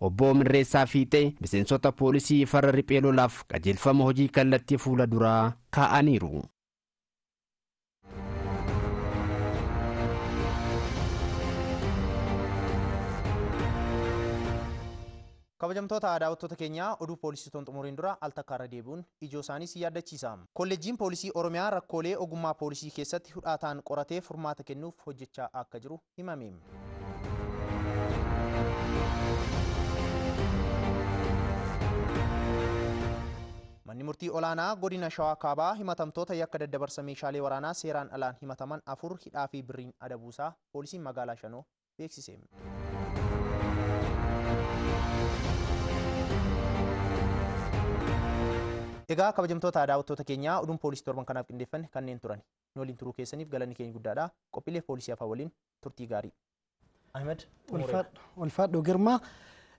obbo Mirreessaa Fiixee miseensota poolisii farra riphee lolaaf qajeelfama hojii kallattii fuula duraa kaa'aniiru. kabajamtoota daawwattoota keenyaa oduu poolisiiwwan xumuriin dura al takkaarra deebi'uun ijoo isaanii si yaadachiisa. Kolleejjiin poolisii Oromiyaa rakkoolee ogummaa poolisii keessatti hudhaataan qoratee furmaata kennuuf hojjechaa akka jiru himame. Manni murtii olaanaa godina Shawaa Kaabaa himatamtoota yakka daddabarsa meeshaalee waraanaa seeraan alaan himataman 4 hidhaa fi birriin adabuusaa poolisiin magaalaa Shanoo beeksise. Egaa kabajamtoota daawwattoota keenyaa oduun poolisii torban kanaaf qindeeffanne kanneen turan. Nu waliin turuu keessaniif galanni keenya guddaadha. Qophiilee poolisii afaan waliin turtii gaarii. Ahmed Ulfaadhu Girmaa.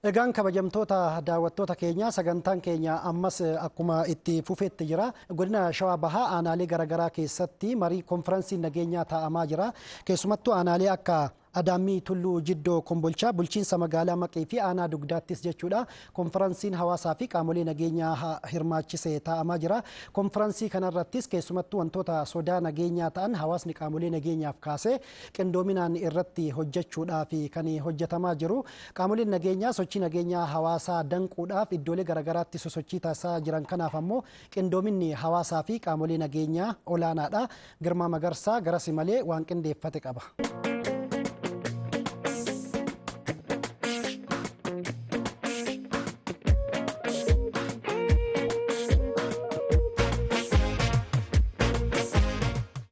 Egaan kabajamtoota daawwattoota keenyaa sagantaan keenya ammas akkuma itti fufeetti jira. Godina Shawaa Bahaa aanaalee garaagaraa keessatti marii konferensiin nageenyaa taa'amaa jira. Keessumattuu aanaalee akka Adaamii Tulluu Jiddoo Kombolchaa bulchiinsa magaalaa Maqii fi aanaa Dugdaattis jechuudha. Konferensiin hawaasaa fi qaamolee nageenyaa hirmaachisee taa'amaa jira. Konferensii kanarrattis keessumattuu wantoota sodaa nageenyaa ta'an hawaasni qaamolee nageenyaaf kaasee qindoominaan irratti hojjechuudhaaf kan hojjetamaa jiru. Qaamoleen nageenyaa sochii nageenyaa hawaasaa danquudhaaf iddoolee garaagaraatti sosochii taasisaa jiran kanaaf ammoo qindoominni hawaasaa fi qaamolee nageenyaa olaanaadha. Girmaa Magarsaa garasi malee waan qindeeffate qaba.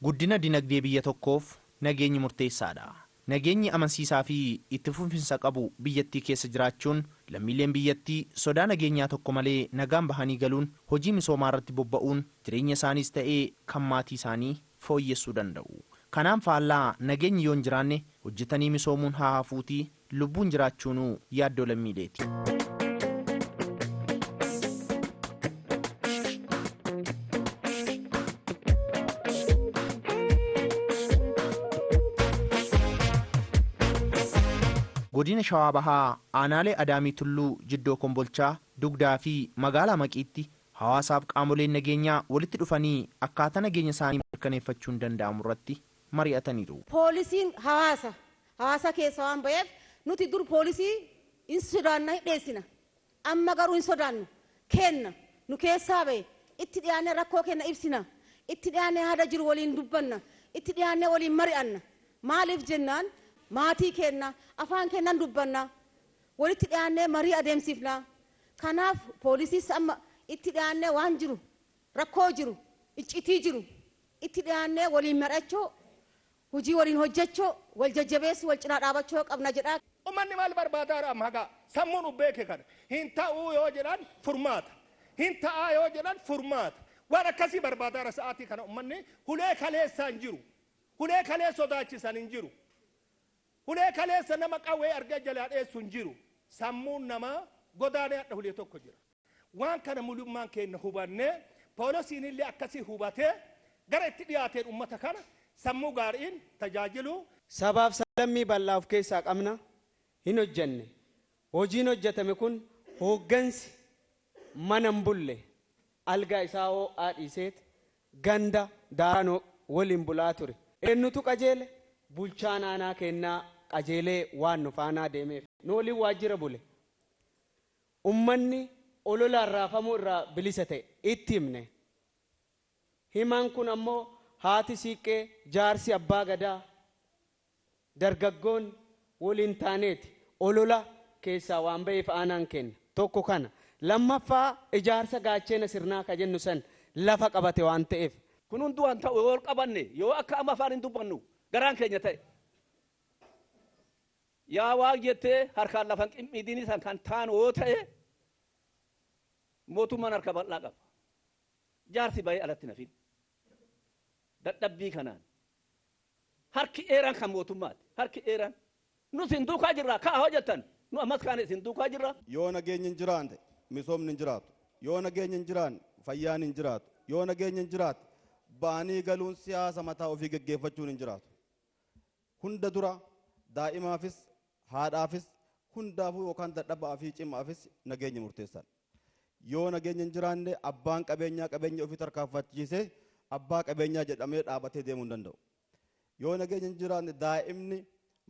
Guddina dinagdee biyya tokkoof nageenyi murteessaadha. Nageenyi amansiisaa fi itti fufinsa qabu biyyattii keessa jiraachuun lammiileen biyyattii sodaa nageenyaa tokko malee nagaan bahanii galuun hojii misoomaa irratti bobba'uun jireenya isaaniis ta'ee kan maatii isaanii fooyyessuu danda'u. Kanaan faallaa nageenyi yoo hin jiraanne hojjetanii misoomuun haa hafuutii lubbuun jiraachuun yaaddoo lammiileeti. Godina Shawaa Bahaa aanaalee Adaamii Tulluu Jiddoo Kombolchaa Dugdaa fi magaalaa Maqiitti hawaasaaf qaamoleen nageenyaa walitti dhufanii akkaataa nageenya isaanii mirkaneeffachuun danda'amu irratti mari'ataniiru. Poolisiin hawaasa keessa waan ba'eef nuti dur poolisii hin sodaanna hin dheessina. Amma garuu hin sodaannu kenna nu keessaa ba'e itti dhiyaannee rakkoo kenna ibsina itti dhiyaannee haada jiru waliin dubbanna itti dhiyaannee waliin mari'anna. Maaliif jennaan maatii kenna afaan kennan dubbanna walitti dhiyaannee marii adeemsifna. Kanaaf poolisiis amma itti dhiyaannee waan jiru rakkoo jiru iccitii jiru itti dhiyaannee waliin mari'achuu hojii waliin hojjechuu wal jajjabeessu wal cinaa dhaabachuu qabna jedha. Uummanni maal barbaadaa magaa sammuun ubbeeke kana hin ta'uu yoo jedhan furmaata hin ta'aa yoo jedhan furmaata waan akkasii barbaadaa sa'aatii kana uummanni hulee kaleessaan jiru hulee kalee sodaachisan hin jiru. Hulee kaleessa nama qawwee argaa jalaa dheessu hin jiru. Sammuun namaa godaanee hadha hulee tokko jira. Waan kana mul'ummaan keenya hubannee poolisiin illee akkasii hubatee gara itti dhiyaateen uummata kana sammuu gaariin tajaajilu. Sabaaf sablammii bal'aa of keessaa qabna hin hojjenne. Hojiin hojjetame kun hooggansi mana hin bulle algaa isaa ho'aa dhiiseet ganda daanoo waliin bulaa ture. Eenyutu qajeele bulchaan aanaa kennaa qajeelee waan nu faanaa deemeef nu waliin waajjira bule. Ummanni ololaan raafamuu irraa bilisa ta'e itti himne. Himaan kun ammoo haati siiqqee jaarsi abbaa gadaa dargaggoon waliin taaneeti olola keessaa waan ba'eef aanaan kenna. Tokko kana lammaffaa ijaarsa gaachena sirnaa ka jennu san lafa qabate waan ta'eef. Kun hunduu waan ta'u yoo qabanne yoo akka amma afaan hin dubbannu garaan keenya ta'e. Yaa waan jettee harkaan lafan qimmiidini san kan taanu yoo ta'e mootummaan harka bal'aa qaba. Jaarsi bahee alatti nafin. Dadhabbii kanaan. Harki dheeraan kan mootummaati. Harki dheeraan. Nus hin duukaa jirra. Kaa hojjetan. Nu ammas kaan isin duukaa jirra. Yoo nageenyi hin jiraanne misoomni hin jiraatu. Yoo nageenyi hin jiraanne fayyaan hin jiraatu. Yoo nageenyi hin jiraate baanii galuun siyaasa mataa ofii geggeeffachuun hin jiraatu. Hunda dura daa'imaafis haadhaafis hundaafuu yookaan dadhabaa fi cimaafis nageenyi murteessaadha. Yoo nageenyi hin jiraanne abbaan qabeenyaa qabeenya ofii tarkaanfachiisee abbaa qabeenyaa jedhamee dhaabatee deemuu hin danda'u. Yoo nageenyi hin jiraanne daa'imni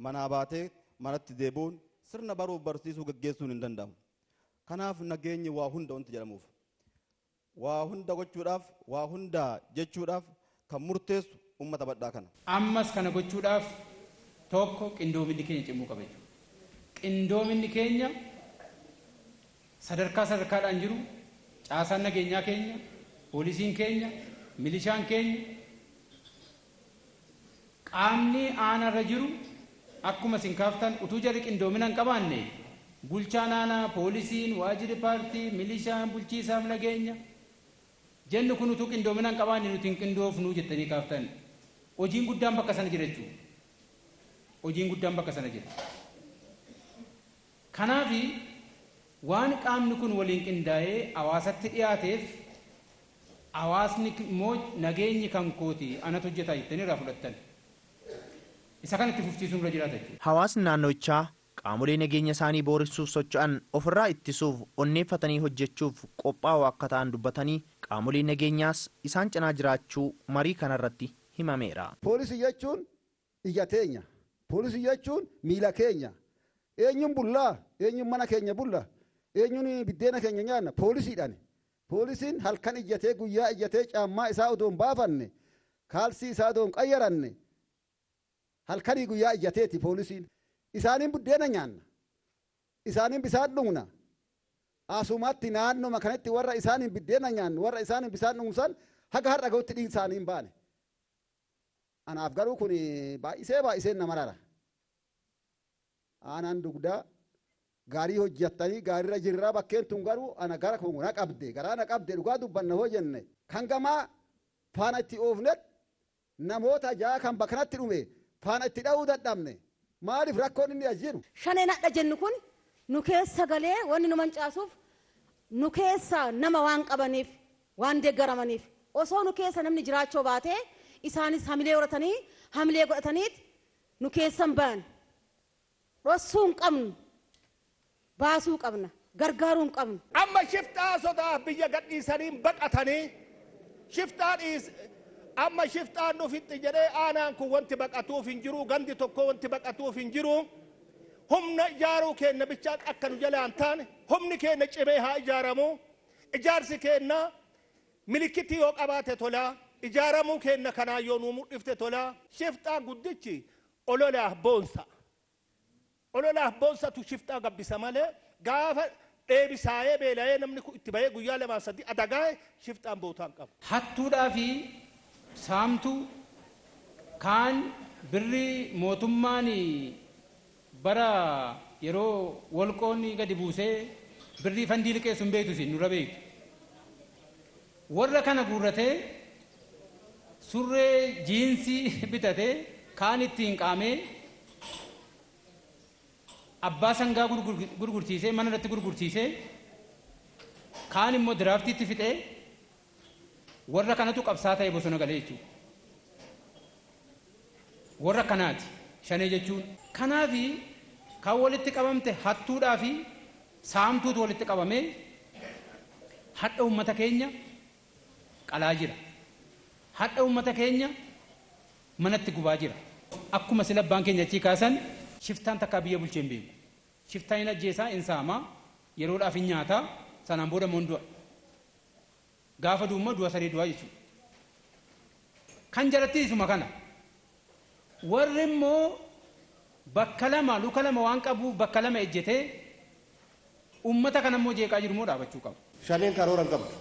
manaa baatee manatti deebi'uun sirna baruuf barsiisuu gaggeessuun hin danda'amu. Kanaaf nageenyi waa hunda wanti jedhamuuf waa hunda gochuudhaaf waa hunda jechuudhaaf kan murteessu uummata badhaa kana. Ammas kana gochuudhaaf tokko qindoominni keenya cimuu qaba jechuudha. Qindoominni keenya sadarkaadhaan jiru caasaan nageenyaa keenya, poolisiin keenya, milishaan keenya, qaamni aanarra jiru akkuma isin kaaftan utuu jarri qindoomina hin qabaanne bulchaan aanaa, poolisiin, waajjirri paartii, milishaan, bulchiisaaf nageenya jennu kun utuu qindoomina hin qabaanne nuti hin qindoofnuu jettanii kaaftan. Hojiin guddaan bakka sana jira jechuudha. Hojiin guddaan bakka sana jira. Kanaaf waan qaamni kun waliin qindaa'ee hawaasatti dhiyaateef hawaasni immoo nageenyi kan kooti anatu hojjetaa jettanii irraa fudhattan. Isa kanatti fufsiisuun irra jiraata jechuudha. Hawaasni naannichaa qaamolee nageenya isaanii booressuuf socho'an ofirraa ittisuuf onneeffatanii hojjechuuf qophaa'oo akka ta'an dubbatanii qaamolee nageenyaas isaan cinaa jiraachuu marii kanarratti himameera. Poolisii jechuun ija teenya. Poolisii jechuun miila keenya. Eenyuun bullaa? Eenyuun mana keenya bulla? Eenyuun biddeena keenya nyaanna? Poolisiidhaan. Poolisiin halkan ijjatee guyyaa ijjatee caammaa isaa odoon baafanne kaalsii isaa odoon qayyaranne halkanii guyyaa ijjateeti poolisiin. Isaaniin buddeena nyaanna. Isaaniin bisaan dhugna. Asumatti naannoma kanatti warra isaaniin biddeena nyaannu warra isaaniin bisaan dhugsan haga har'a ga'utti dhiigni isaanii hin baane. Anaaf garuu kun baay'isee nama rara. Aanaan dugdaa gaarii hojjettanii gaariirra jirraa bakkeen tun garuu ana gara kun na qabde garaa na qabde dhugaa dubbanna hoo jenne kan gamaa faana itti oofnet namoota ja'a kan bakkanatti dhume faana itti dha'uu dadhabne maaliif rakkoon inni as jiru. Shaneen hadha jennu kun nu keessa galee wanni nu mancaasuuf nu keessa nama waan qabaniif waan deeggaramaniif osoo nu keessa namni jiraachuu baatee isaanis hamilee horatanii hamilee godhataniit nu keessan ba'an dhossuu hin qabnu baasuu qabna gargaaruu hin qabnu. Amma shiftaa sodaa biyya gadhiisanii baqatanii amma shiftaan nufitti jedhee aanaan kun wanti baqatuuf hin jiru gandi tokko wanti baqatuuf hin jiru humna ijaaruu keenya bichaa akka nu jalaan taane humni keenya cimee haa ijaaramu ijaarsi keenya milikitii yoo qabaate tolaa ijaaramuu keenya kanaa yoo nu mul'ifte tolaa shiftaan guddichi ololaaf boonsatu shiftaa gabbisa malee gaafa dheebisaayee beela'ee namni itti bahee guyyaa lamaa sadii adagaa'e shiftaan bootaan qabu. Hattuudhaa fi saamtuu kaan birrii mootummaan bara yeroo wolqoonni gadi buusee birrii fandii liqeessu hin beektu isin nurra beektu. Warra kana guurratee surree jiinsii bitatee kaan ittiin qaamee abbaa sangaa gurgursiisee mana irratti gurgursiisee kaan immoo diraaftiitti fixee warra kanatu qabsaa ta'e bosona galee jechuudha. Warra kanaati shanee jechuun. Kanaafi kan walitti qabamte hattuudhaa fi saamtuutu walitti qabamee hadha uummata keenya qalaa jira. Hadha uummata keenya manatti gubaa jira. Akkuma sila abbaan keenya achii kaasan shiftaan takkaa biyya bulchee hin beeku. Shiftaan hin ajjeesaa hin saamaa yeroodhaaf hin nyaataa sanaan booda immoo du'a. Gaafa du'ummaa du'a sadii du'aa jechuudha. Kan jalatti isuma kana. Warri immoo bakka lama luka lama waan qabuuf bakka lama ejjetee uummata kana immoo jeeqaa jiru immoo dhaabachuu qaba. Shaneen karoora hin qabdu.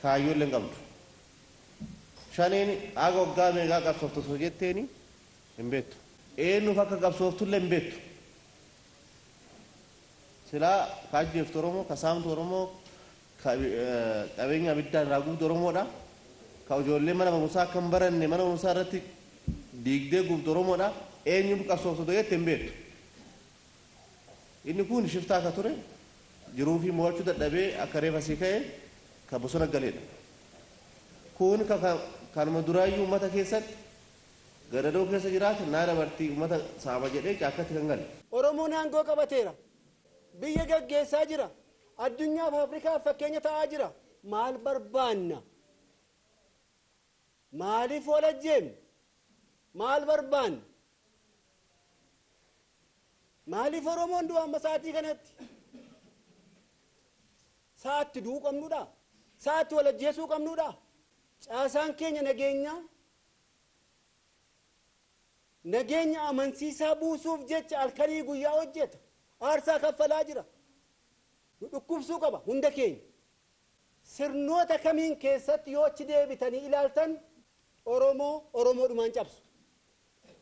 Kaayyoo illee hin qabdu. Shaneen haga waggaa meeqaa qabsooftu osoo jetteeni hin beektu. Eenyuuf akka qabsooftullee hin beektu. Silaa kaajjeeftu Oromoo, ka saamtu Oromoo, qabeenya abiddaan irraa guutu Oromoodha. Ka ijoollee mana barumsaa akka hin baranne mana barumsaa irratti diigdee guutu Oromoodha. Eenyuuf qabsooftu jette hin beektu. Inni kun shiftaa akka ture jiruu fi mo'achuu dadhabee akka reefa sii ka'e ka bosona galeedha. Kun kanuma duraayyuu uummata keessatti gadadoo keessa jiraate naa dabartii uummata saama jedhee caakkatti kan galle. Oromoon aangoo qabateera. Biyya gaggeessaa jira. Addunyaaf Afrikaaf fakkeenya ta'aa jira. Maal barbaanna? Maaliif walajjeemne? Maal barbaanna? Maaliif Oromoon du'a amma sa'aatii kanatti? Sa'aatti du'uu qabnudha. Sa'aatti walajjeesuu qabnudha. Caasaan keenya nageenya amansiisaa buusuuf jecha halkanii guyyaa hojjeta. Aarsaa kaffalaa jira. Nu dhukkubsuu qaba hunda keenya. Sirnoota kamiin keessatti yoo achi deebitanii ilaaltan Oromoodhumaan cabsu.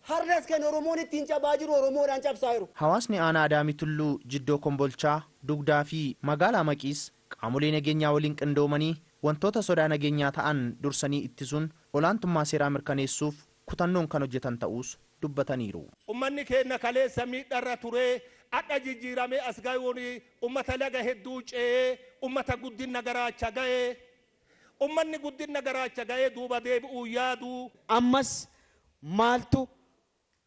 Har'as kan Oromoon ittiin cabaa jiru Oromoodhaan cabsaa jiru. Hawaasni aanaa Adaamii Tulluu, Jiddoo Kombolchaa, Dugdaa fi magaalaa Maqiis qaamolee nageenyaa waliin qindoomanii wantoota sodaa nageenyaa ta'an dursanii ittisuun olaantummaa seeraa mirkaneessuuf kutannoon kan hojjetan ta'us dubbataniiru. Ummanni keenya kaleessa miidharra turee akka jijjiiramee as ga'uun ummata laga hedduu ce'ee ummata guddina garaacha ga'ee ummanni guddina garaacha ga'ee duuba deebi'uu yaadu. Ammas maaltu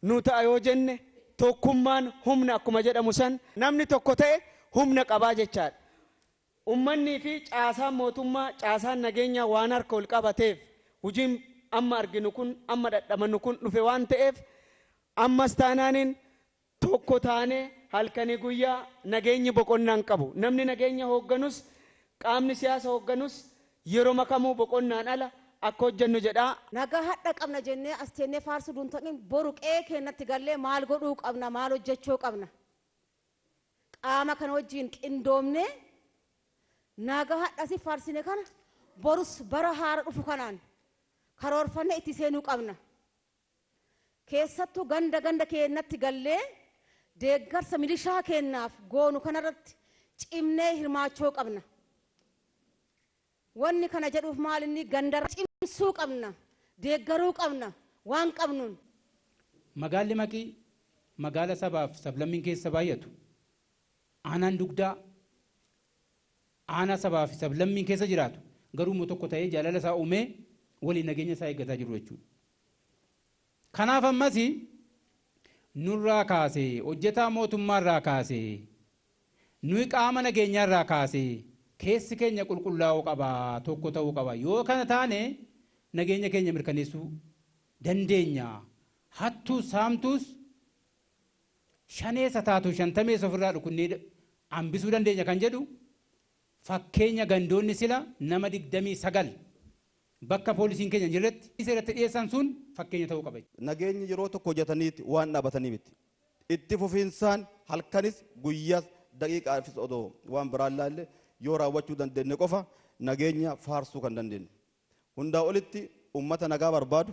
nu ta'a yoo jenne tokkummaan humna akkuma jedhamu san namni tokko ta'e humna qabaa jechaadha. Ummannii fi caasaan mootummaa caasaan nageenyaa waan harka ol qabateef hojiin amma arginu kun amma dadhamannu kun dhufe waan ta'eef ammas taanaaniin tokko taanee halkanii guyyaa nageenyi boqonnaan qabu. Namni nageenya hoogganus qaamni siyaasa hoogganus yeroo makamuu boqonnaan ala akka hojjennu jedhaa. Nagaa hadha qabna jennee as teennee faarsuu duntaniin boru qe'ee keenyatti gallee maal godhuu qabna maal hojjechuu qabna. Qaama kana wajjin qindoomne nagaa hadhasi faarsine kana borus bara haara dhufu kanaan karoorfanne itti seenuu qabna. Keessattuu ganda keenyatti gallee deeggarsa milishaa kennaaf goonu kanarratti cimnee hirmaachuu qabna. Wanni kana jedhuuf maal inni gandara cimsuu qabna, deeggaruu qabna, waan qabnuun. Magaalli Maqii magaala sabaaf sablammiin keessa baay'atu. Aanaan Dugdaa aanaa sabaaf sablammiin keessa jiraatu garuu immoo tokko ta'ee jaalala isaa uumee waliin nageenya isaa eeggataa jiru jechuudha. Kanaaf ammas nurraa kaasee hojjetaa mootummaarraa kaasee nuyi qaama nageenyaarraa kaasee keessi keenya qulqullaa'uu qaba, tokko ta'uu qaba. Yoo kana taane nageenya keenya mirkaneessuu dandeenya. Hattuus saamtuus shaneessa taatu shantameessa ofirraa dhukunnee hambisuu dandeenya kan jedhu fakkeenya gandoonni sila nama 29 bakka poolisiin keenya jirretti isirratti dhiyeessan sun fakkeenya ta'uu qaba. Nageenyi yeroo tokko hojjetaniiti waan dhaabatanii miti. Itti fufiinsaan halkanis guyyaas daqiiqaafis odoo waan biraan laalle yoo raawwachuu dandeenye qofa nageenya faarsuu kan dandeenye. Hundaa olitti ummata nagaa barbaadu,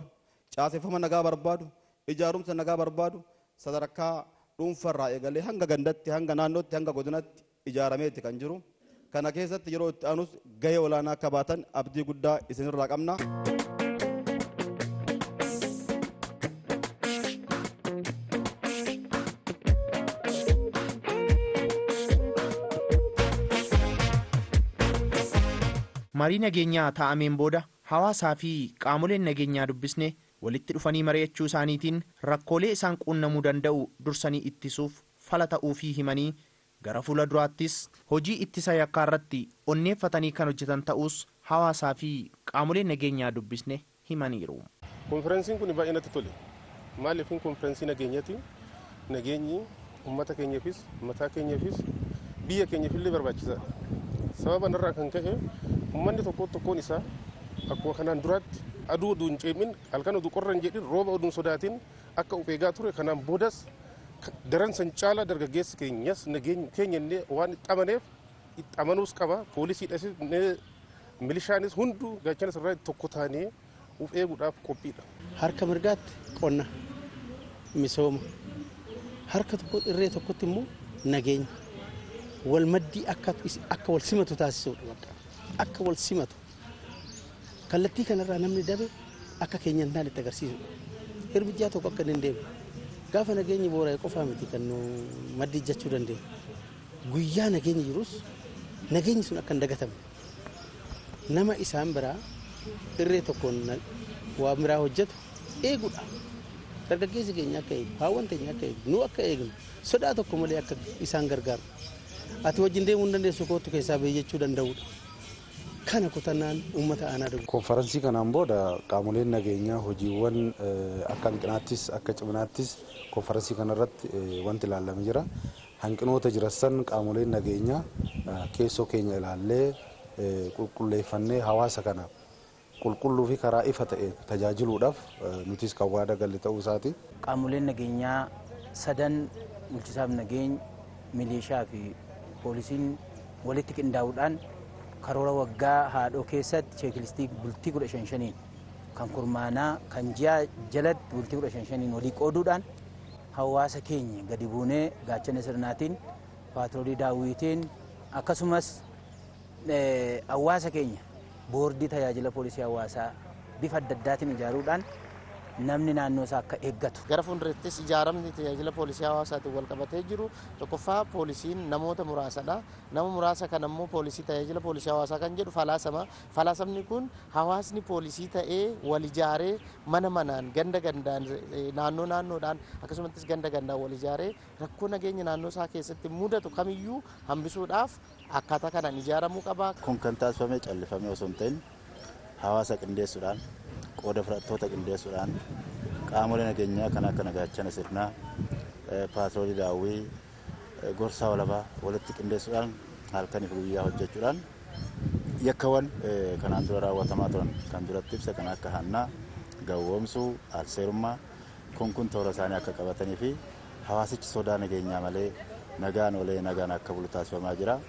caaseffama nagaa barbaadu, ijaarumsa nagaa barbaadu sadarkaa dhuunfarraa eegalee hanga gandatti, hanga naannootti, hanga godinatti ijaarameetti kan jiru. Kana keessatti yeroo itti aanus gahee olaanaa akka baatan abdii guddaa isinirraa qabna. Marii nageenyaa taa'ameen booda hawaasaa fi qaamoleen nageenyaa dubbisne walitti dhufanii mari'achuu isaaniitiin rakkoolee isaan quunnamuu danda'u dursanii ittisuuf fala ta'uu fi himanii gara fuula duraattis hojii ittisa yakkaa irratti onneeffatanii kan hojjetan ta'us hawaasaa fi qaamoleen nageenyaa dubbisne himaniiru. Konferensiin kun baay'ee natti tole. Maaliif konferensii nageenyaati? Nageenyi uummata keenyaafis, mataa keenyaafis, biyya keenyaafillee barbaachisaadha. Sababa irraa kan ka'e uummanni tokkoon isaa akkuma kanaan duraatti aduu oduu hin ceemin halkan oduu qorra hin jedhin rooba oduu hin sodaatin akka eegaa ture kanaan boodas daran san caala dargaggeessi keenyas nageenya keenya illee waan itti amaneef itti amanuus qaba. Poolisiidhas milishaanis hunduu gaachana irraa tokko taanee of eeguudhaaf qophiidha. Harka mirgaatti qonna misooma harka tokko irree tokkotti immoo nageenya wal maddii akka wal simatu taasisuudha. Akka wal simatu kallattii kanarraa namni dabe akka keenya hin taane itti agarsiisudha. Hirmijjaa tokko akka hin deemne gaafa nageenyi boora'e qofaa miti kan nu maddii jechuu dandeenya. Guyyaa nageenyi jirus nageenyi sun akka hin dagatamne nama isaan biraa irree tokkoon waa biraa hojjetu eeguudha. dargaggeessi keenya akka eegu haawwan teenya akka eegu nu akka eegnu sodaa tokko malee akka isaan gargaaru ati wajjin deemuu hin dandeessu kootu keessaa bahee jechuu danda'udha. Kana kutannaan uummata aanaa dhabu. Konferansii kanaan booda qaamoleen nageenyaa hojiiwwan akka hanqinaattis akka ciminaattis konferansii kanarratti wanti ilaalamee jira. Hanqinoota jiran qaamoleen nageenyaa keessoo keenya ilaallee qulqulleeffannee hawaasa kanaaf qulqulluu fi karaa ifa ta'e tajaajiluudhaaf nutis kan waada galle ta'uu isaati. Qaamoleen nageenyaa sadan bulchisaaf nageenya milishaa fi poolisiin walitti qindaa'uudhaan karoora waggaa haadhoo keessatti cheeklistii bultii 15 kan kurmaanaa kan ji'a jalatti bultii 15 walii qooduudhaan hawaasa keenya gadi buunee gaachana sirnaatiin paatroolii daawwitiin akkasumas hawaasa keenya boordii tajaajila poolisii hawaasaa bifa adda addaatiin ijaaruudhaan namni naannoo isaa akka eeggatu. Gara fuuldurattis ijaaramni tajaajila poolisii hawaasaatiin wal qabatee jiru tokkoffaa poolisiin namoota muraasadha. Nama muraasa kan ammoo poolisii tajaajila poolisii hawaasaa kan jedhu falaasama. Falaasamni kun hawaasni poolisii ta'ee wal ijaaree mana manaan ganda gandaan naannoodhaan akkasumas ganda gandaan wal ijaaree rakkoo nageenya naannoo isaa keessatti mudatu kamiyyuu hambisuudhaaf akkaataa kanaan ijaaramuu qaba. Kun kan taasifamee callifamee osoo hin ta'in hawaasa qindeessuudhaan qooda fudhattoota qindeessuudhaan qaamolee nageenyaa kan akka nagaachana sirnaa paatroolii daawwii gorsaa walabaa walitti qindeessuudhaan halkaniif guyyaa hojjechuudhaan yakkawwan kanaan dura raawwatamaa turan kan duratti ibsa kan akka hannaa gawwoomsuu alseerummaa kun toora isaanii akka qabatanii fi hawaasichi sodaa nageenyaa malee nagaan olee nagaan akka bulu taasifamaa jira.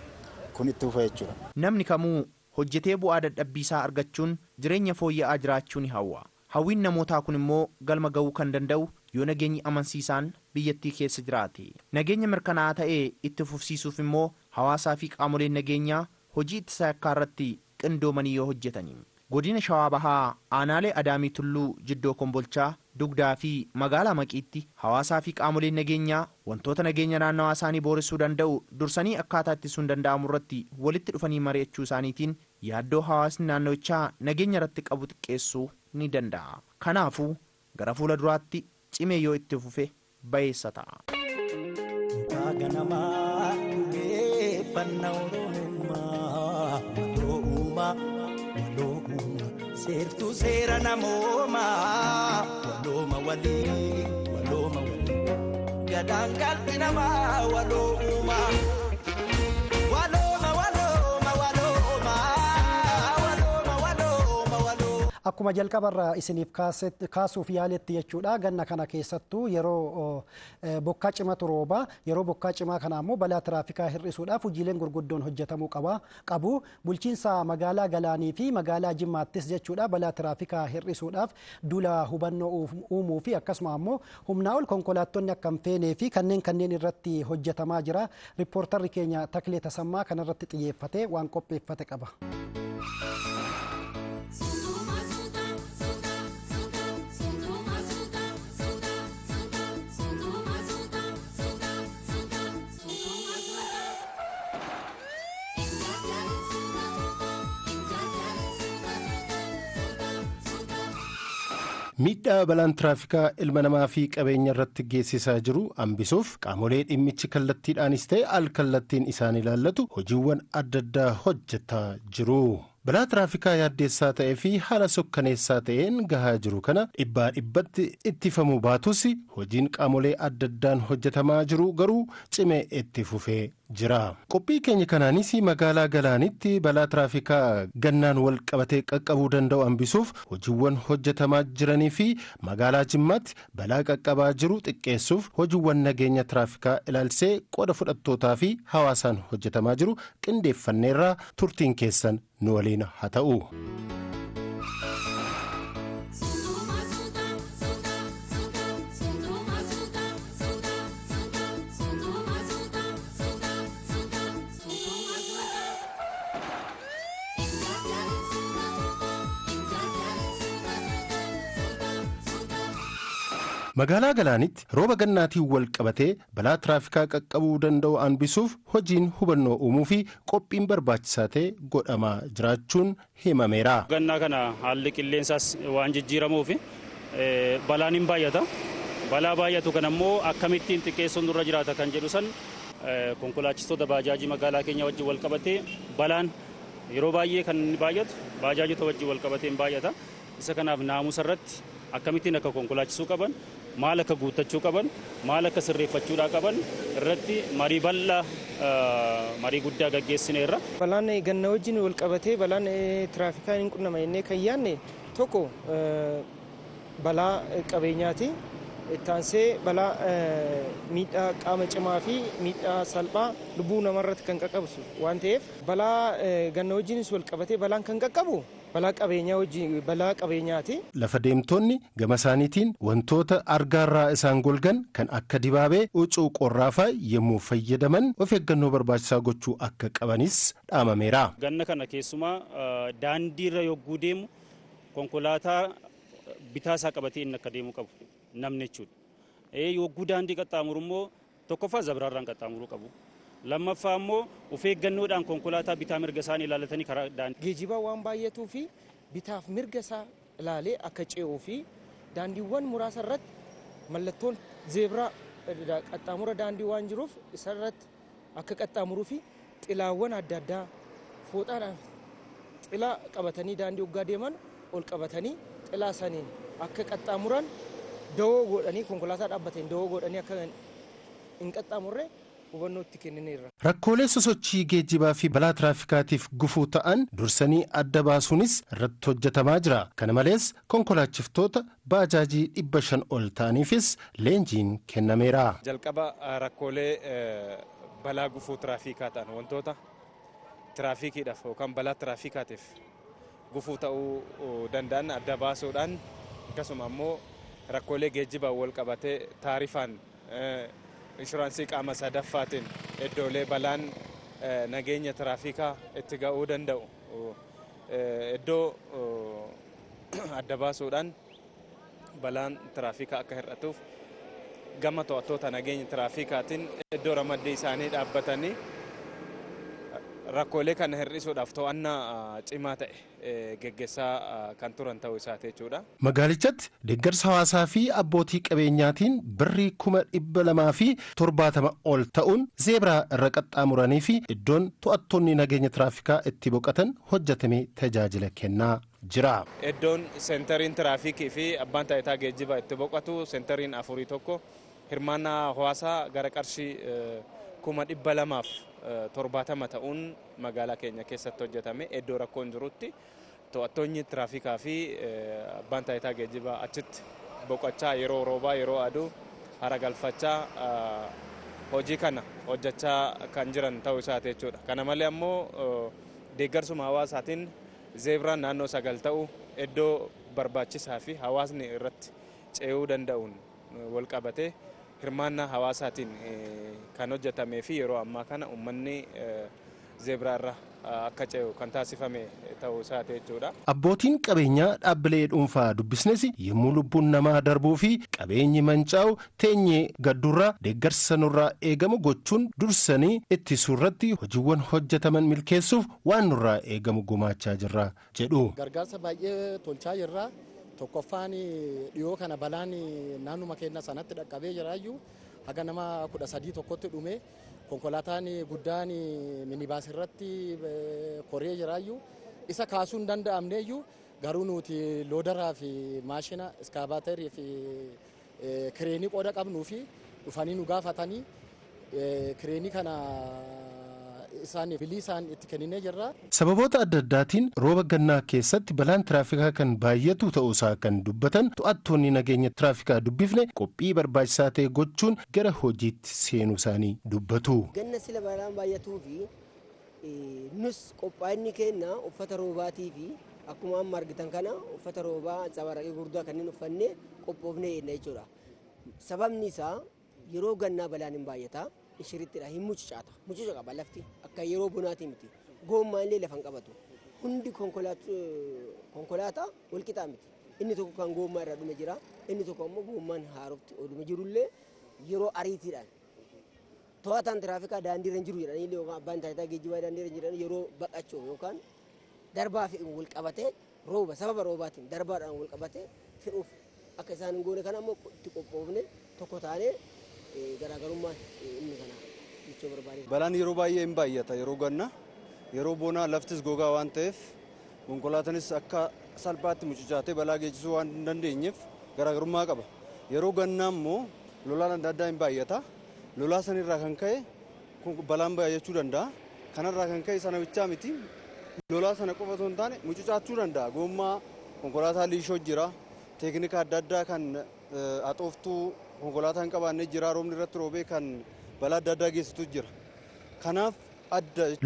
Kun itti fufa jechuudha. Namni kamuu hojjetee bu'aa dadhabbiisaa argachuun jireenya fooyya'aa jiraachuu ni hawwa. Hawwiin namootaa kun immoo galma ga'uu kan danda'u yoo nageenyi amansiisaan biyyattii keessa jiraate. Nageenya mirkanaa'aa ta'ee itti fufsiisuuf immoo hawaasaa fi qaamoleen nageenyaa hojii ittisa yakkaa irratti qindoomanii yoo hojjetani. Godina Shawaa Bahaa aanaalee Adaamii Tulluu Jiddoo Kombolchaa Dugdaa fi magaalaa Maqiitti hawaasaa fi qaamoleen nageenyaa wantoota nageenya naannawaa isaanii booressuu danda'u dursanii akkaataa ittisuun danda'amu irratti walitti dhufanii mari'achuu isaaniitiin yaaddoo hawaasni naannawichaa nageenya irratti qabu xiqqeessuu ni danda'a. Kanaafuu gara fuula duraatti cimee yoo itti fufe bayeessa ta'a. Seertuu seera namoomaa walooma walii gadaan galti namaa walooma. Akkuma jalqabarraa isiniif kaasuuf yaaletti jechuudha. Ganna kana keessattuu yeroo bokkaa cimatu rooba. Yeroo bokkaa cimaa kana ammoo balaa tiraafikaa hir'isuudhaaf hojiileen gurguddoon hojjetamuu qabu. Bulchiinsa magaalaa Galaanii fi magaalaa Jimmaattis jechuudha balaa tiraafikaa hir'isuudhaaf duula hubannoo uumuu fi akkasuma ammoo humnaa ol konkolaattonni akka hin feenee fi kanneen irratti hojjetamaa jira. Riippoortarri keenya Taklee Tasammaa kanarratti xiyyeeffatee waan qopheeffate qaba. Miidhaa balaan tiraafikaa ilma namaa fi qabeenya irratti geessisaa jiru hambisuuf qaamolee dhimmichi kallattiidhaanis ta'e al-kallattiin isaan ilaallatu hojiiwwan adda addaa hojjetaa jiru. Balaa tiraafikaa yaaddeessaa ta'ee fi haala sukkaneessaa ta'een gahaa jiru kana dhibbaa dhibbatti ittifamuu baatus hojiin qaamolee adda addaan hojjetamaa jiru garuu cimee itti fufee jira. Qophii keenya kanaanis magaalaa Galaanitti balaa tiraafikaa gannaan wal qabatee qaqqabuu danda'u hambisuuf hojiiwwan hojjetamaa jiranii fi magaalaa Jimmaatti balaa qaqqabaa jiru xiqqeessuuf hojiiwwan nageenya tiraafikaa ilaalsee qooda fudhattootaa fi hawaasaan hojjetamaa jiru qindeeffanneerraa turtiin keessan nu waliin haa ta'u. Magaalaa Galaanitti rooba gannaatiin wal qabatee balaa tiraafikaa qaqqabuu danda'u hambisuuf hojiin hubannoo uumuu fi qophiin barbaachisaa ta'e godhamaa jiraachuun himameera. Gannaa kana haalli qilleensaas waan jijjiiramuuf balaan hin baay'ata. balaa baay'atu kan ammoo akkamittiin xiqqeessuun nurra jiraata kan jedhu san konkolaachistoota baajaajii magaalaa keenya wajjin wal qabatee balaan yeroo baay'ee kan inni baay'atu baajaajota wajjin wal qabatee baay'ata. Isa kanaaf naamusa irratti akkamittiin akka konkolaachisuu qaban, maal akka guuttachuu qaban, maal akka sirreeffachuudhaa qaban irratti marii bal'aa marii guddaa gaggeessineerra. Balaan ganna wajjin wal qabatee balaan tiraafikaa hin qunnama jennee kan yaadne tokko balaa qabeenyaati. Ittaansee balaa miidhaa qaama cimaa fi miidhaa salphaa lubbuu namarratti kan qaqqabsu waan ta'eef balaa ganna wajjinis wal qabatee balaan kan qaqqabu balaa qabeenyaa wajjin balaa qabeenyaati. Lafa deemtonni gama isaaniitiin wantoota argaarraa isaan golgan kan akka dibaabee huccuu qorraafaa yommuu fayyadaman of eeggannoo barbaachisaa gochuu akka qabanis dhaamameera. Ganna kana keessumaa daandiirra yogguu deemu konkolaataa bitaa isaa qabatee inni akka deemu qabu. Namni jechuudha. Yogguu daandii qaxxaamuru immoo tokkoffaa zabiraarraan qaxxaamuruu qabu. Lammaffaa immoo of eeggannoodhaan konkolaataa bitaa mirga isaanii ilaallatanii karaa daandii. Geejjibaa waan baay'atuu fi bitaaf mirga isaa ilaalee akka ce'uu fi daandiiwwan muraasa irratti mallattoon zeebiraa qaxxaamura daandii waan jiruuf isarratti akka qaxxaamuruu fi xilaawwan adda addaa fooxaadhaan xilaa qabatanii daandii waggaa deeman ol qabatanii xilaa saniin akka qaxxaamuran dawoo godhanii konkolaataa dhaabbateen dawoo godhanii akka hin qaxxaamurre hubannoo itti kennineerra. Rakkoolee sosochii geejjibaa fi balaa tiraafikaatiif gufuu ta'an dursanii adda baasuunis irratti hojjetamaa jira. Kana malees konkolaachistoota baajaajii 500 ol ta'aniifis leenjiin kennameera. Jalqaba rakkoolee balaa gufuu tiraafikaa ta'an wantoota tiraafikiidhaaf yookaan balaa tiraafikaatiif gufuu ta'uu danda'an adda baasuudhaan akkasuma ammoo rakkoolee geejjibaa wal qabatee taarifaan inshuraansii qaama sadaffaatiin iddoolee balaan nageenya tiraafikaa itti ga'uu danda'u iddoo adda baasuudhaan balaan tiraafikaa akka hir'atuuf gama to'attoota nageenya tiraafikaatiin iddoo ramaddii isaanii dhaabbatanii rakkoolee kana hir'isuudhaaf to'annaa cimaa ta'e geggeessaa kan turan ta'uu isaati jechuudha. Magaalichatti deeggarsa hawaasaa fi abbootii qabeenyaatiin birrii 270 ol ta'uun zeebiraa irra qaxxaamuranii fi iddoon to'attoonni nageenya tiraafikaa itti boqotan hojjetamee tajaajila kennaa jira. Iddoon seentariin tiraafikii fi abbaan taayitaa geejjibaa itti boqotu seentariin 41 hirmaannaa hawaasaa gara qarshii 270 ta'uun magaalaa keenya keessatti hojjetame iddoo rakkoon jirutti to'attoonni tiraafikaa fi abbaan taayitaa geejjibaa achitti boqochaa yeroo roobaa yeroo aduu hara galfachaa hojii kana hojjechaa kan jiran ta'uu isaati jechuudha. Kana malee ammoo deeggarsuma hawaasaatiin zeebiraan naannoo 9 ta'u iddoo barbaachisaa fi hawaasni irratti ce'uu danda'uun wal qabatee hirmaannaa hawaasaatiin kan hojjetamee fi yeroo ammaa kana uummanni zeebiraa irra akka ce'u kan taasifame ta'uu isaati jechuudha. Abbootiin qabeenyaa dhaabbilee dhuunfaa dubbisnes yommuu lubbuun namaa darbuu fi qabeenyi mancaa'u teenyee gaddurraa deeggarsa nurraa eegamu gochuun dursanii ittisuu irratti hojiiwwan hojjetaman milkeessuuf waan nurraa eegamu gumaachaa jirra jedhu. Gargaarsa baay'ee tolchaa jirra. Tokkoffaan dhiyoo kana balaan naannuma keenya sanatti dhaqqabee jiraayyuu haga nama 13 tokkotti dhume konkolaataan guddaan minibaas irratti koree jiraayyuu isa kaasuu hin danda'amneeyyuu garuu nuti loodaraa fi maashina iskaabaatarii fi kireenii qooda qabnuu fi dhufanii nu gaafatanii kireenii kana isaan bilisaan itti kenninee jirra. Sababoota adda addaatiin rooba gannaa keessatti balaan tiraafikaa kan baay'atu ta'uusaa kan dubbatan to'attoonni nageenya tiraafikaa dubbifne qophii barbaachisaa ta'e gochuun gara hojiitti seenuu isaanii dubbatu. Ganna sila balaan baay'atuu fi nus qophaa'inni keenya uffata roobaatii fi akkuma amma argitan kana uffata roobaa sabaraqee gurguddaa kanneen uffannee qophoofnee jenna jechuudha. Sababni isaa yeroo gannaa balaan hin baay'ata. Ishirittidha hin mucucaata. Mucuca qaba lafti akka yeroo bonaatii miti. Goommaa illee lafa hin qabatu. Hundi konkolaataa wal qixaa miti. Inni tokko kan goommaa irra dhume jira. Inni tokko ammoo goommaan haarofti odume jirullee yeroo ariitiidhaan. To'ataan tiraafikaa daandii irra jiru jedhanii yookaan abbaan taayitaa geejjibaa daandii irra jiran yeroo baqachuu yookaan darbaa fi wal qabatee rooba sababa roobaatiin darbaadhaan wal qabatee fe'uuf akka isaan hin goone kana ammoo itti qophoofne tokko taanee garaagarummaa inni kana jechuu barbaade. Balaan yeroo baay'ee hin baay'ata yeroo ganna yeroo bonaa laftis gogaa waan ta'eef konkolaataanis akka salphaatti mucucaatee balaa geessisuu waan hin dandeenyeef garaagarummaa qaba. Yeroo gannaa immoo lolaan adda addaa hin baay'ata. Lolaa sanirraa kan ka'e balaan baay'achuu danda'a. Kanarraa kan ka'e sana bichaa miti. Lolaa sana qofa osoo hin taane mucucaachuu danda'a. Gommaa konkolaataa liishoo jira. Teeknika adda addaa kan haxooftuu konkolaataa hin qabaanne jira. Roobni irratti roobee kan balaa adda addaa geessisu jira. Kanaaf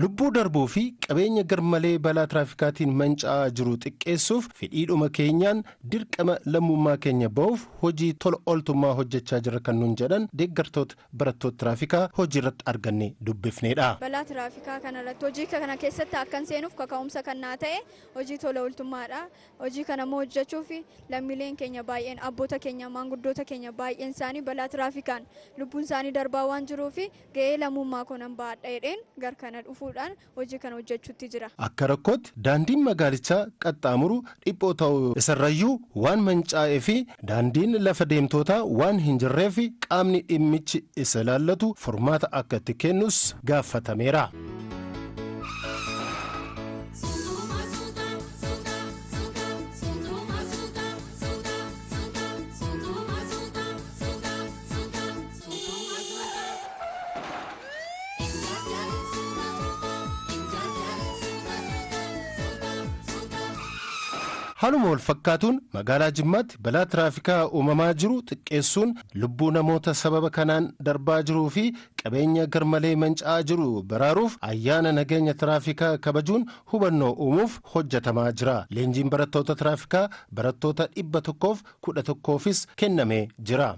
lubbuu darbuu fi qabeenya garmalee balaa tiraafikaatiin manca'aa jiru xiqqeessuuf fedhiidhuma keenyaan dirqama lammummaa keenya ba'uuf hojii tola ooltummaa hojjechaa jira kan nuun jedhan deeggartoota barattoota tiraafikaa hojii irratti arganne dubbifneedha. Balaa tiraafikaa kanarratti hojii kana keessatti akkan seenuuf kaka'umsa kan naa ta'e hojii tola ooltummaadha. Hojii kana immoo hojjechuuf lammiileen keenya baay'een abboota keenya maanguddoota keenya baay'een isaanii balaa tiraafikaan lubbuun isaanii darbaa waan jiruuf ga'ee lammummaa konan baadheedheen kana dhufuudhaan hojii kana hojjechuutti jira. Akka rakkootti daandiin magaalichaa qaxxaamuru dhiphoo ta'uu isarrayyuu waan manca'ee fi daandiin lafa deemtootaa waan hin jirreef qaamni dhimmichi isa ilaallatu furmaata akka itti kennus gaafatameera. Haaluma wal fakkaatuun magaalaa Jimmaatti balaa tiraafikaa uumamaa jiru xiqqeessuun lubbuu namoota sababa kanaan darbaa jiruu fi qabeenya garmalee manca'aa jiru baraaruuf ayyaana nageenya tiraafikaa kabajuun hubannoo uumuuf hojjetamaa jira. Leenjiin barattoota tiraafikaa barattoota 111 kennamee jira.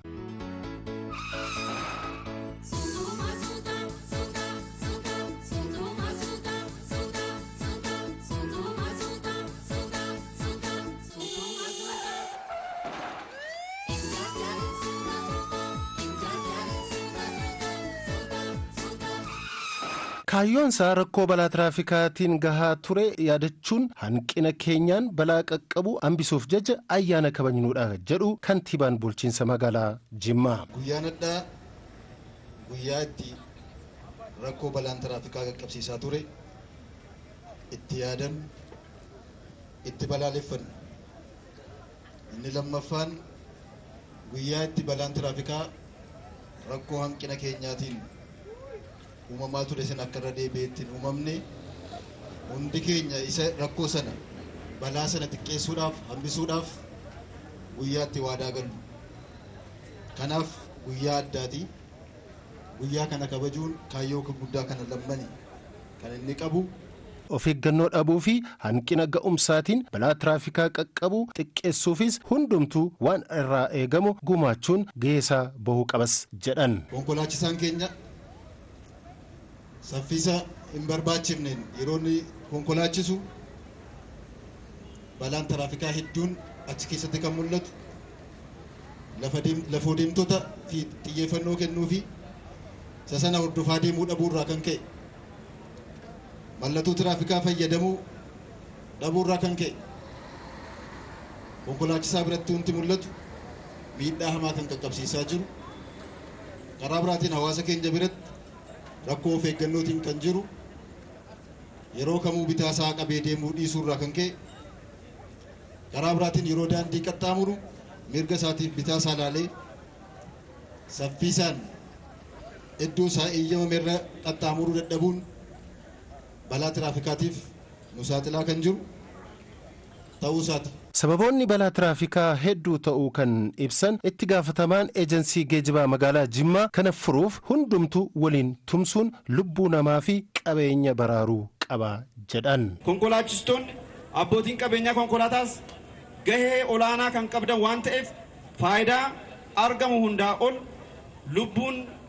Kaayyoon isaa rakkoo balaa tiraafikaatiin gahaa ture yaadachuun hanqina keenyaan balaa qaqqabu hambisuuf jecha ayyaana kabajnuudha jedhu kantiibaan bulchiinsa magaalaa Jimmaa. Guyyaan addaa guyyaa itti rakkoo balaan tiraafikaa qaqqabsiisaa ture itti yaadan itti balaaleffannu. Inni lammaffaan guyyaa itti balaan tiraafikaa rakkoo hanqina keenyaatiin uumamaa ture sana akka irra deebi'eetti uumamne hundi keenya isa rakkoo sana balaa sana xiqqeessuudhaaf hambisuudhaaf guyyaatti waadaa gallu. Kanaaf guyyaa addaati. Guyyaa kana kabajuun kaayyoo guddaa kana lammani kan inni qabu. Of eeggannoo dhabuu fi hanqina ga'umsaatiin balaa tiraafikaa qaqqabu xiqqeessuufis hundumtuu waan irraa eegamu gumaachuun ga'eesaa bahuu qabas jedhan. Konkolaachisaan keenya saffisa hin barbaachifneen yeroo inni konkolaachisu balaan tiraafikaa hedduun achi keessatti kan mul'atu lafoo deemtota fi xiyyeeffannoo kennuu fi isa sana hordofaa deemuu dhabuurraa kan ka'e mallattoo tiraafikaa fayyadamuu dhabuurraa kan ka'e konkolaachisaa biratti wanti mul'atu miidhaa hamaa kan qaqqabsiisaa jiru. Karaa biraatiin hawaasa keenya biratti rakkoo of eeggannootiin kan jiru yeroo kamuu bitaa isaa qabee deemuu dhiisuurraa kan ka'e karaa biraatiin yeroo daandii qaxxaamuru mirga isaatiif bitaa isaa ilaalee saffisaan iddoo isaa eeyyamame irra qaxxaamuruu dadhabuun balaa tiraafikaatiif nu saaxilaa kan jiru ta'uu isaati. Sababoonni balaa tiraafikaa hedduu ta'uu kan ibsan itti gaafatamaan eejensii geejibaa magaalaa Jimmaa kana furuuf hundumtuu waliin tumsuun lubbuu namaa fi qabeenya baraaruu qaba jedhan. Konkolaachistoonni abbootiin qabeenyaa konkolaataas gahee olaanaa kan qabdan waan ta'eef faayidaa argamu hundaa ol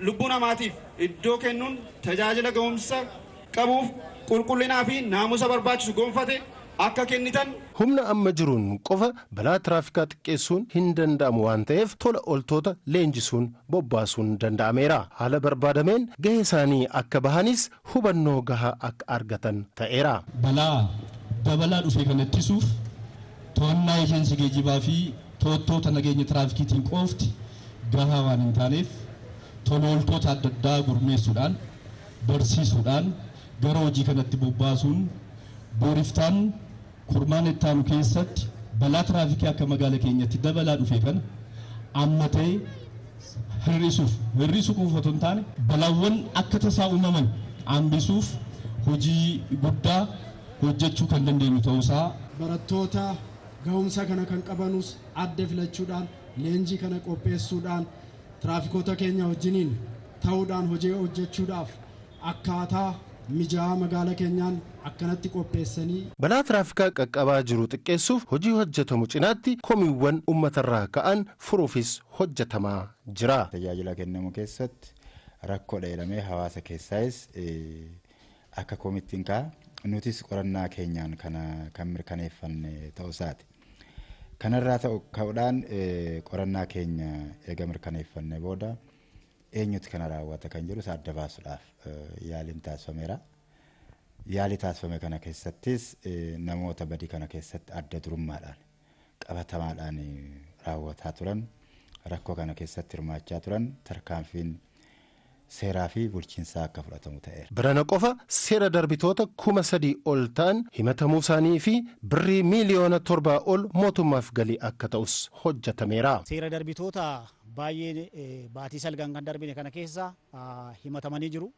lubbuu namaatiif iddoo kennuun tajaajila ga'umsa qabuuf qulqullinaa fi naamusa barbaachisu gonfate akka kennitan. Humna amma jiruun qofa balaa tiraafikaa xiqqeessuun hin danda'amu waan ta'eef tola ooltoota leenjisuun bobbaasuun danda'ameera. Haala barbaadameen gahee isaanii akka bahanis hubannoo gahaa akka argatan ta'eera. Balaa dabalaa dhufe kan ittisuuf to'annaa eejensii geejibaa fi to'attoota nageenya tiraafikiitiin qofti gahaa waan hin taaneef tola ooltota adda addaa gurmeessuudhaan barsiisuudhaan gara hojii kanatti bobbaasuun booriftaan kurmaan ittaanu keessatti balaa tiraafikii akka magaala keenyatti dabalaa dhufe kana amma ta'e hir'isuu qofa otoo hin taane balaawwan akka tasaa uumaman hambisuuf hojii guddaa hojjechuu kan dandeenyu ta'uusaa barattoota gahumsa kana kan qabanus adda filachuudhaan leenjii kana qopheessuudhaan tiraafikoota keenya wajjiniin ta'uudhaan hojii hojjechuudhaaf akkaataa mijaa'aa magaala keenyaan akkanatti qopheessanii balaa tiraafikaa qaqqabaa jiru xiqqeessuuf hojii hojjetamu cinaatti komiiwwan uummatarraa ka'an furuufis hojjetamaa jira. Tajaajila kennamu keessatti rakkoo dheeramee hawaasa keessaayis akka komittiin ka'a nutis qorannaa keenyaan kan mirkaneeffanne ta'uusaati. Kanarraa ka'uudhaan qorannaa keenya eega mirkaneeffanne booda eenyutu kana raawwata kan jedhu adda baasuudhaaf yaaliin taasifameera. Yaalii taasifame kana keessattis namoota badii kana keessatti adda durummaadhaan qabatamaadhaan raawwataa turan rakkoo kana keessatti hirmaachaa turan tarkaanfiin seeraa fi bulchiinsaa akka fudhatamu ta'eera. Birana qofa seera darbitoota 3,000 ol ta'an himatamuu isaanii fi birrii miliyoona 7 ol mootummaaf galii akka ta'us hojjetameera. Seera darbitoota baay'ee baatii salgan kan darbine kana keessa himatamanii jiru.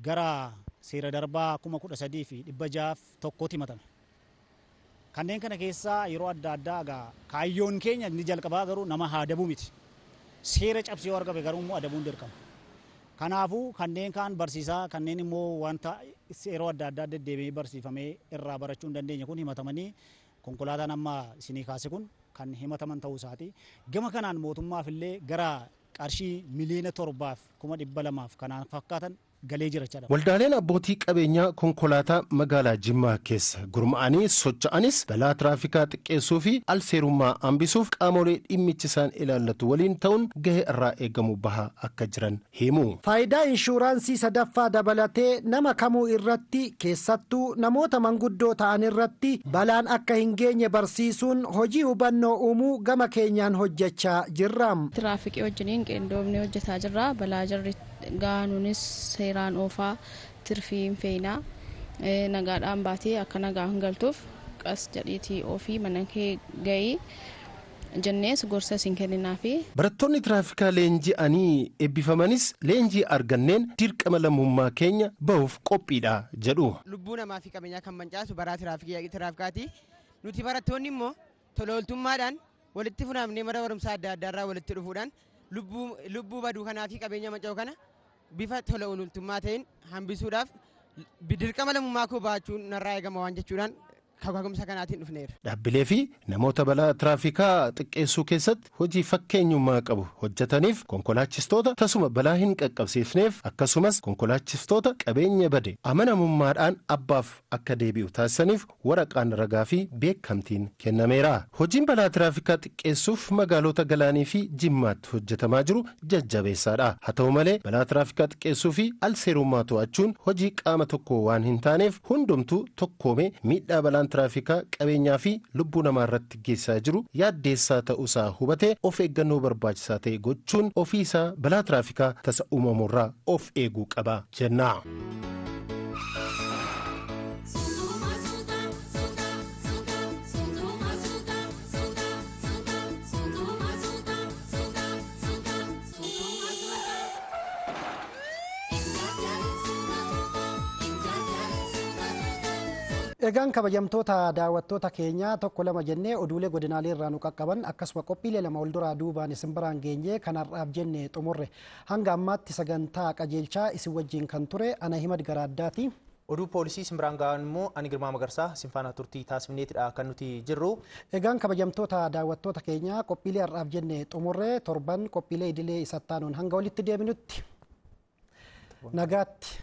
Gara seera darbaa 13,601 himatame. Kanneen kana keessaa yeroo adda addaa kaayyoon keenya ni jalqabaa garuu nama haa adabuu miti. Seera cabsee yoo argame garuu immoo adabuun dirqama. Kanaafuu kanneen kaan barsiisaa kanneen immoo wanta yeroo adda addaa deddeebi'ee barsiifamee irraa barachuu hin dandeenye kun himatamanii konkolaataan amma isinii kaase kun kan himataman ta'uu isaati. Gama kanaan mootummaaf illee gara qarshii miliyoona 7,200 kanaan fakkaatan galee jira jechuudha. Waldaaleen abbootii qabeenyaa konkolaataa magaalaa Jimmaa keessa gurmaa'anii socho'anis balaa tiraafikaa xiqqeessuu fi alseerummaa hambisuuf qaamolee dhimmichi isaan ilaallatu waliin ta'uun gahee irraa eegamu bahaa akka jiran himu. Faayidaa inshuraansii sadaffaa dabalatee nama kamuu irratti keessattuu namoota manguddoo ta'an irratti balaan akka hin geenye barsiisuun hojii hubannoo uumuu gama keenyaan hojjechaa jirra. Tiraafikii wajjiniin qindoomnee hojjetaa jirra. Balaa jarri gaanuunis seeraan oofaa tirfiin fe'inaa nagaadhaan baatee akka nagaa hin galtuuf qas jedhiitii ofii mana kee ga'ii jennees gorsa isin kenninaafi. Barattoonni tiraafikaa leenji'anii eebbifamanis leenjii arganneen dirqama lammummaa keenya bahuuf qophiidha jedhu. Lubbuu namaa fi qabeenyaa kan mancaasu baraa tiraafikaati. Nuti barattoonni immoo tola ooltummaadhaan walitti funaamnee mana barumsaa adda addaarraa walitti dhufuudhaan lubbuu baduu kanaa fi qabeenya manca'u kana bifa tola ooltummaa ta'een hambisuudhaaf dirqama lammummaa koo baachuun narraa eegama waan jechuudhaan kaka'umsa kanaatiin dhufneera. Dhaabbilee fi namoota balaa tiraafikaa xiqqeessuu keessatti hojii fakkeenyummaa qabu hojjetaniif konkolaachistoota tasuma balaa hin qaqqabsiifneef akkasumas konkolaachistoota qabeenya bade amanamummaadhaan abbaaf akka deebi'u taasisaniif waraqaan ragaa fi beekamtiin kennameera. Hojiin balaa tiraafikaa xiqqeessuuf magaalota Galaanii fi Jimmaatti hojjetamaa jiru jajjabeessaadha. Haa ta'u malee balaa tiraafikaa xiqqeessuu fi alseerummaa to'achuun hojii qaama tokko waan hin taaneef hundumtuu tokkoomee miidhaa balaan tiraafikaa qabeenyaa fi lubbuu namaa irratti geessaa jiru yaaddeessaa ta'uusaa hubatee of eeggannoo barbaachisaa ta'e gochuun ofiisaa balaa tiraafikaa tasa uumamurraa of eeguu qaba jenna. Egaan kabajamtoota daawwattoota keenyaa tokko lama jennee oduulee godinaalee irraa nu qaqqaban akkasuma qophiilee lama ol duraa duubaan isin biraan geenye kanarraaf jenne xumurre hanga ammaatti sagantaa qajeelchaa isin wajjin kan ture ana Himad Garaaddaati. Oduu poolisii isin biraan ga'an immoo ani Girmaa Magarsaa isin faana turtii taasifneetidha kan nuti jirru. Egaan kabajamtoota daawwattoota keenyaa qophiilee har'aaf jenne xumurre torban qophiilee idilee isattaanuun hanga walitti deebinutti nagaatti.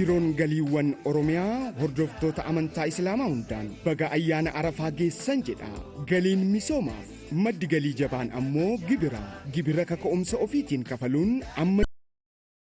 Biiroon galiiwwan Oromiyaa hordoftoota amantaa Islaamaa hundaan baga ayyaana Arafaa geessan jedha. Galiin misoomaaf maddi galii jabaan ammoo gibira kaka'umsa ofiitiin kafaluun amma